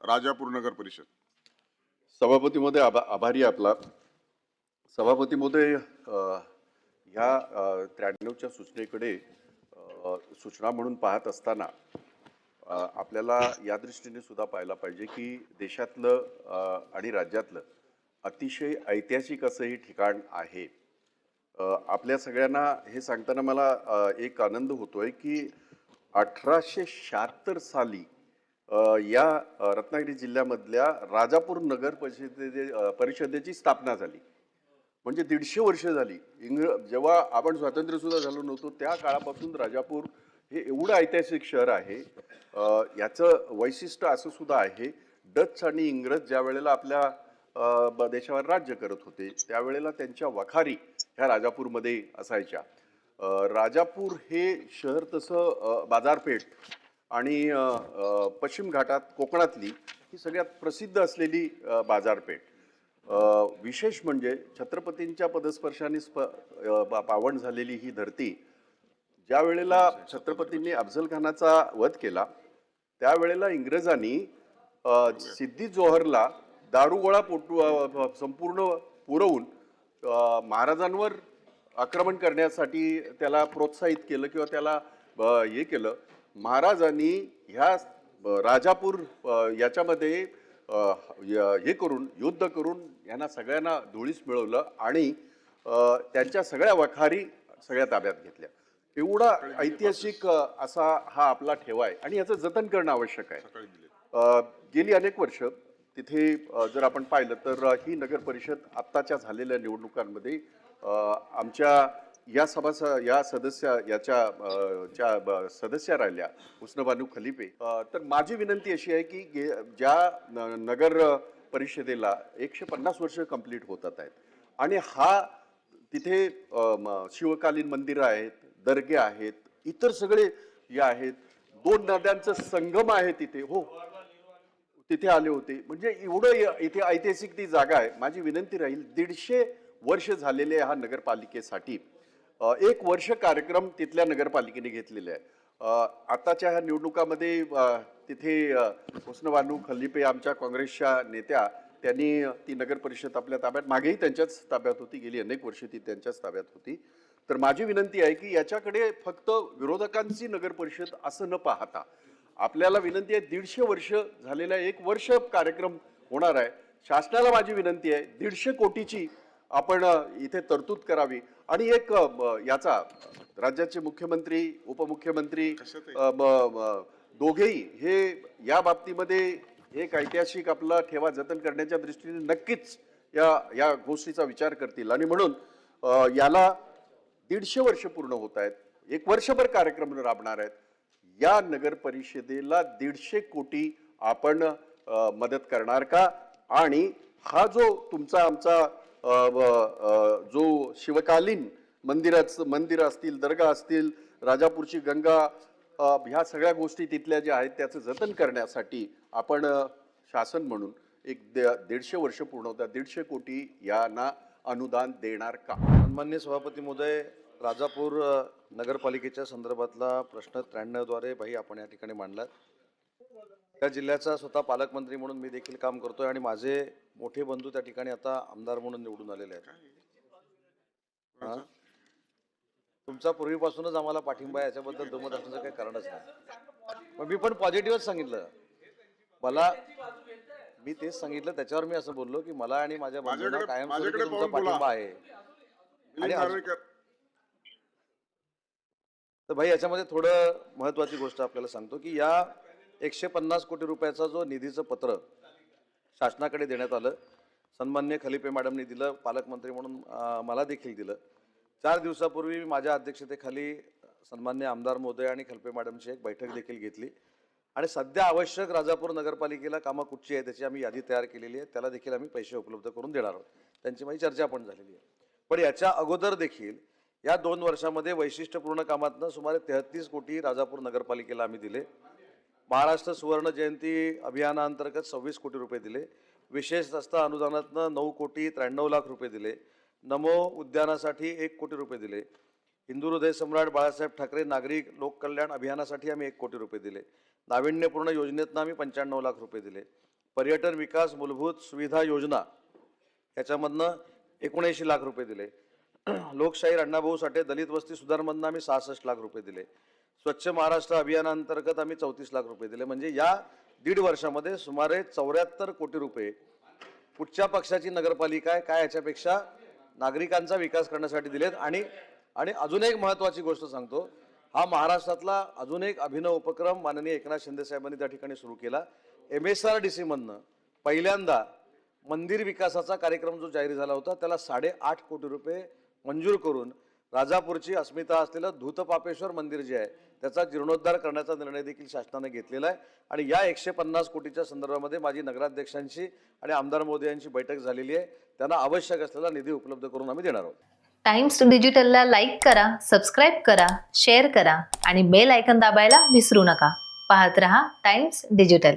राजापूर नगर परिषद. सभापती महोदय, आभारी आहे आपला. सभापती महोदय, ह्या 93च्या सूचनेकडे सूचना म्हणून पाहत असताना आपल्याला या दृष्टीने सुद्धा पाहायला पाहिजे की देशातलं आणि राज्यातलं अतिशय ऐतिहासिक असं हे ठिकाण आहे. आपल्या सगळ्यांना हे सांगताना मला एक आनंद होतोय की 1876 साली या रत्नागिरी जिल्ह्यामधल्या राजापूर नगर परिषदेची स्थापना झाली. म्हणजे 150 वर्ष झाली. जेव्हा आपण स्वातंत्र्य सुद्धा झालो नव्हतो त्या काळापासून राजापूर हे एवढं ऐतिहासिक शहर आहे. याचं वैशिष्ट्य असं सुद्धा आहे, डच आणि इंग्रज ज्या वेळेला आपल्या देशावर राज्य करत होते त्यावेळेला त्यांच्या वखारी ह्या राजापूरमध्ये असायच्या. राजापूर हे शहर तसं बाजारपेठ आणि पश्चिम घाटात कोकणातली ही सगळ्यात प्रसिद्ध असलेली बाजारपेठ. विशेष म्हणजे छत्रपतींच्या पदस्पर्शाने पावन झालेली ही धरती. ज्या वेळेला छत्रपतींनी अफझल खानाचा वध केला त्यावेळेला इंग्रजांनी सिद्दी जोहरला दारुगोळा संपूर्ण पुरवून महाराजांवर आक्रमण करण्यासाठी त्याला प्रोत्साहित केलं किंवा त्याला हे केलं. महाराजांनी ह्या राजापूर याच्यामध्ये हे करून युद्ध करून यांना सगळ्यांना धुळीस मिळवलं आणि त्यांच्या सगळ्या वखारी सगळ्या ताब्यात घेतल्या. एवढा ऐतिहासिक असा हा आपला ठेवा आहे आणि याचं जतन करणं आवश्यक आहे. गेली अनेक वर्ष तिथे जर आपण पाहिलं तर ही नगर परिषद आत्ताच्या झालेल्या निवडणुकांमध्ये आमच्या या सदस्या राहिल्या हुस्नबानू खलिफे. तर माझी विनंती अशी आहे की ज्या नगर परिषदेला 150 वर्ष कंप्लीट होतात आहेत आणि हा तिथे शिवकालीन मंदिरं आहेत, दर्गे आहेत, इतर सगळे हे आहेत, 2 नद्यांचं संगम आहे तिथे. हो, तिथे आले होते. म्हणजे एवढं इथे ऐतिहासिक ती जागा आहे. माझी विनंती राहील 150 वर्ष झालेले हा नगरपालिकेसाठी 1 वर्ष कार्यक्रम तिथल्या नगरपालिकेने घेतलेले आहे. आताच्या ह्या निवडणुकामध्ये तिथे हुस्नबानू खलिफे आमच्या काँग्रेसच्या नेत्या त्यांनी ती नगर परिषद आपल्या ताब्यात, मागेही त्यांच्याच ताब्यात होती, गेली अनेक वर्ष ती त्यांच्याच ताब्यात होती. तर माझी विनंती आहे की याच्याकडे फक्त विरोधकांची नगर परिषद असं न पाहता आपल्याला विनंती आहे 150 वर्ष झालेला 1 वर्ष कार्यक्रम होणार आहे. शासनाला माझी विनंती आहे 150 कोटीची आपण इथे तरतूद करावी आणि एक याचा राज्याचे मुख्यमंत्री उपमुख्यमंत्री दोघेही हे या बाबतीमध्ये एक ऐतिहासिक आपला ठेवा जतन करण्याच्या दृष्टीने नक्कीच या गोष्टीचा विचार करतील आणि म्हणून याला 150 वर्ष पूर्ण होत आहेत. 1 वर्षभर कार्यक्रम राबणार आहेत. या नगर परिषदेला 150 कोटी आपण मदत करणार का? आणि हा जो तुमचा आमचा जो शिवकालीन मंदिर असतील, दर्गा असतील, राजापूरची गंगा, ह्या सगळ्या गोष्टी तिथल्या ज्या आहेत त्याचं जतन करण्यासाठी आपण शासन म्हणून एक 150 वर्ष पूर्ण होतात 150 कोटी यांना अनुदान देणार का? सन्माननीय सभापती महोदय, राजापूर नगरपालिकेच्या संदर्भातला प्रश्न 93 द्वारे भाई आपण या ठिकाणी मांडलात. त्या जिल्ह्याचा स्वतः पालकमंत्री म्हणून मी देखील काम करतोय आणि माझे मोठे बंधू त्या ठिकाणी आता आमदार म्हणून निवडून आलेले आहेत. तुमचा पूर्वीपासूनच आम्हाला पाठिंबा आहे, याच्याबद्दल दुमत असण्याचं काही कारणच नाही. मग मी पण पॉझिटिव्हच सांगितलं. मी तेच सांगितलं, त्याच्यावर मी असं बोललो की मला आणि माझ्या बंधूंना कायमस्वरूपी तुमचा पाठिंबा आहे. आणि तर भाई याच्यामध्ये थोडं महत्वाची गोष्ट आपल्याला सांगतो की या 150 कोटी रुपयाचा जो निधीचं पत्र शासनाकडे देण्यात आलं, सन्माननीय खलिफे मॅडमने दिलं, पालकमंत्री म्हणून मला देखील दिलं. 4 दिवसापूर्वी माझ्या अध्यक्षतेखाली सन्माननीय आमदार महोदय आणि खलिफे मॅडमची एक बैठक देखील घेतली आणि सध्या आवश्यक राजापूर नगरपालिकेला कामं कुठची आहे त्याची आम्ही यादी तयार केलेली आहे. त्याला देखील आम्ही पैसे उपलब्ध करून देणार आहोत. त्यांची माझी चर्चा पण झालेली आहे. पण याच्या अगोदर देखील या 2 वर्षामध्ये वैशिष्ट्यपूर्ण कामातनं सुमारे 33 कोटी राजापूर नगरपालिकेला आम्ही दिले. महाराष्ट्र सुवर्ण जयंती अभियानाअंतर्गत 26 कोटी रुपये दिले. विशेष रस्ता अनुदानातनं 9 कोटी 93 लाख रुपये दिले. नमो उद्यानासाठी 1 कोटी रुपये दिले. हिंदू हृदय सम्राट बाळासाहेब ठाकरे नागरी लोक कल्याण अभियानासाठी आम्ही 1 कोटी रुपये दिले. नाविन्यपूर्ण योजनेतनं आम्ही 95 लाख रुपये दिले. पर्यटन विकास मूलभूत सुविधा योजना याच्यामधनं 79 लाख रुपये दिले. लोकशाहीर अण्णाभाऊ साठे दलित वस्ती सुधारमधनं आम्ही 66 लाख रुपये दिले. स्वच्छ महाराष्ट्र अभियानांतर्गत आम्ही 34 लाख रुपये दिले. म्हणजे या 1.5 वर्षामध्ये सुमारे 74 कोटी रुपये कुठच्या पक्षाची नगरपालिका आहे काय याच्यापेक्षा नागरिकांचा विकास करण्यासाठी दिलेत. आणि अजून एक महत्त्वाची गोष्ट सांगतो, हा महाराष्ट्रातला अजून एक अभिनव उपक्रम माननीय एकनाथ शिंदे साहेबांनी त्या ठिकाणी सुरू केला. MSRDC मधनं पहिल्यांदा मंदिर विकासाचा कार्यक्रम जो जाहीर झाला होता त्याला 8.5 कोटी रुपये मंजूर करून राजापूरची अस्मिता असलेलं धूतपापेश्वर मंदिर जे आहे त्याचा जीर्णोद्धार करण्याचा निर्णय देखील शासनाने घेतलेला आहे. आणि या 150 कोटीच्या संदर्भामध्ये माझी नगराध्यक्षांची आणि आमदार महोदयांची बैठक झालेली आहे. त्यांना आवश्यक असलेला निधी उपलब्ध करून आम्ही देणार आहोत. टाइम्स डिजिटलला लाईक करा, सबस्क्राईब करा, शेअर करा आणि बेल आयकॉन दाबायला विसरू नका. पाहत रहा टाइम्स डिजिटल.